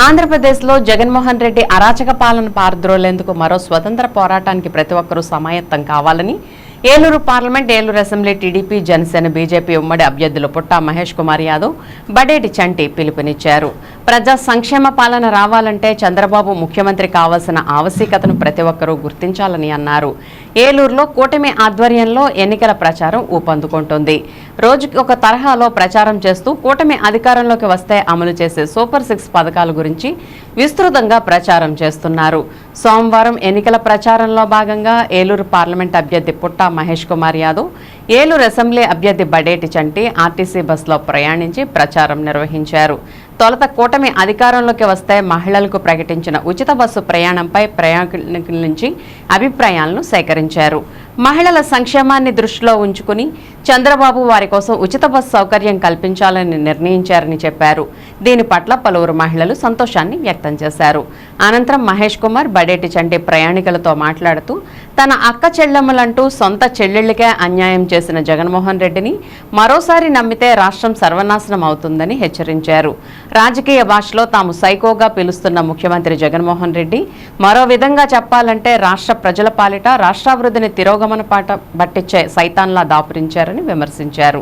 ఆంధ్రప్రదేశ్లో జగన్మోహన్ రెడ్డి అరాచక పాలన పారద్రోలేందుకు మరో స్వతంత్ర పోరాటానికి ప్రతి ఒక్కరూ సమాయత్తం కావాలని Eluru parliament, Eluru assembly TDP, Janasena, BJP ఉమ్మడి అభ్యర్థులు పుట్టా మహేష్ కుమార్ యాదవ్, బడేటి చంటి పిలుపునిచ్చారు. ప్రజా సంక్షేమ పాలన రావాలంటే చంద్రబాబు ముఖ్యమంత్రి కావాల్సిన ఆవశ్యకతను ప్రతి ఒక్కరూ గుర్తించాలని అన్నారు. ఏలూరులో కూటమి ఆధ్వర్యంలో ఎన్నికల ప్రచారం ఊపందుకుంటుంది. రోజుకి ఒక తరహాలో ప్రచారం చేస్తూ కూటమి అధికారంలోకి వస్తే అమలు చేసే సూపర్ 6 పథకాల గురించి విస్తృతంగా ప్రచారం చేస్తున్నారు. సోమవారం ఎన్నికల ప్రచారంలో భాగంగా ఏలూరు పార్లమెంట్ అభ్యర్థి పుట్టా మహేష్ కుమార్ యాదవ్, ఏలూరు అసెంబ్లీ అభ్యర్థి బడేటి చంటి ఆర్టీసీ బస్సులో ప్రయాణించి ప్రచారం నిర్వహించారు. తొలుత కూటమి అధికారంలోకి వస్తే మహిళలకు ప్రకటించిన ఉచిత బస్సు ప్రయాణంపై ప్రయాణికుల నుంచి అభిప్రాయాలను సేకరించారు. మహిళల సంక్షేమాన్ని దృష్టిలో ఉంచుకుని చంద్రబాబు వారి కోసం ఉచిత బస్సు సౌకర్యం కల్పించాలని నిర్ణయించారని చెప్పారు. దీని పట్ల పలువురు మహిళలు సంతోషాన్ని వ్యక్తం చేశారు. అనంతరం మహేష్ కుమార్, బడేటి చంటి ప్రయాణికులతో మాట్లాడుతూ తన అక్క చెల్లెమ్మలంటూ సొంత చెల్లెళ్లకే అన్యాయం చేసిన జగన్మోహన్ రెడ్డిని మరోసారి నమ్మితే రాష్ట్రం సర్వనాశనం అవుతుందని హెచ్చరించారు. రాజకీయ భాషలో తాము సైకోగా పిలుస్తున్న ముఖ్యమంత్రి జగన్మోహన్ రెడ్డి మరో విధంగా చెప్పాలంటే రాష్ట్ర ప్రజల పాలిట రాష్ట్రాభివృద్ధిని తిరోగమన పాట పట్టించే సైతాన్లా దాపురించారని విమర్శించారు.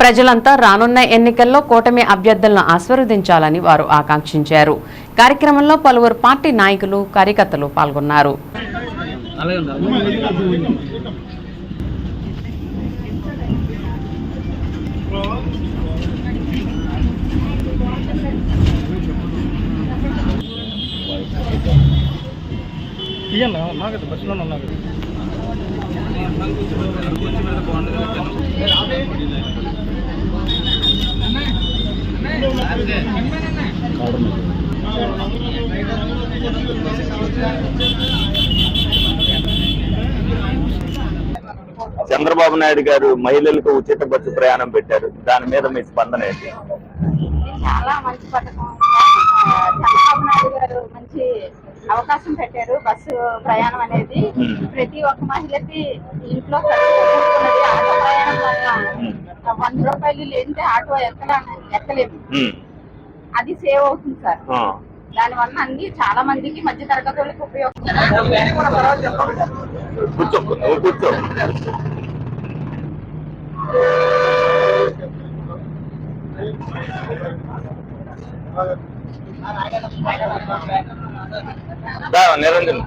ప్రజలంతా రానున్న ఎన్నికల్లో కూటమి అభ్యర్థులను ఆశీర్వదించాలని వారు ఆకాంక్షించారు. కార్యక్రమంలో పలువురు పార్టీ నాయకులు, కార్యకర్తలు పాల్గొన్నారు. చంద్రబాబు నాయుడు గారు మహిళలకు ఉచిత బస్సు ప్రయాణం పెట్టారు. దాని మీద మీ స్పందన ఏంటి? చాలా మంచి పథకం. చంద్రబాబు నాయుడు గారు మంచి అవకాశం పెట్టారు. బస్సు ప్రయాణం అనేది ప్రతి ఒక్క మహిళకి ఇంట్లో ఆటో ప్రయాణం వల్ల 100 రూపాయలు లేదంటే ఆటో ఎక్కలేము. అది సేవ్ అవుతుంది సార్. దాని వల్ల అన్ని చాలా మందికి మధ్య తరగతి వాళ్ళకి ఉపయోగపడుతుంది. నిరంజన్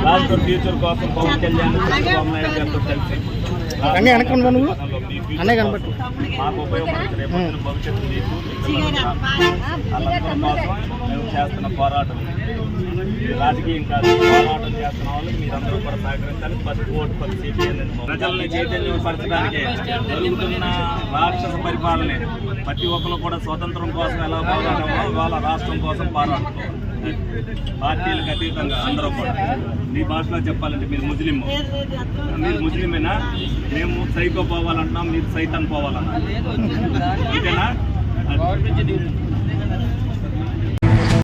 రాష్ట్ర ఫ్యూచర్ కోసం పవన్ కళ్యాణ్, చంద్రబాబు నాయుడు గారితో కలిసి అన్నీ అనుకున్నా నువ్వు అన్నీ కనబట్టు మాకు ఉపయోగపడుతుంది. రేపు భవిష్యత్తు వాళ్ళందరి కోసం మేము చేస్తున్న పోరాటం రాజకీయం కాదు, పోరాటం చేస్తున్న వాళ్ళు మీరందరూ కూడా సహకరించాలి. First vote first CPN. ప్రజల్ని చైతన్యపరచడానికి జరుగుతున్న రాక్షస పరిపాలనే ప్రతి ఒక్కరు కూడా స్వతంత్రం కోసం ఎలా పోరాటమో వాళ్ళ రాష్ట్రం కోసం పోరాడుతాం. పార్టీలకు అతీతంగా అందరూ కూడా. మీ భాషలో చెప్పాలంటే మీరు ముస్లిమేనా? మేము సైకో పోవాలంటున్నాం, మీరు సైతాన్ పోవాలన్నా. అంతేనా?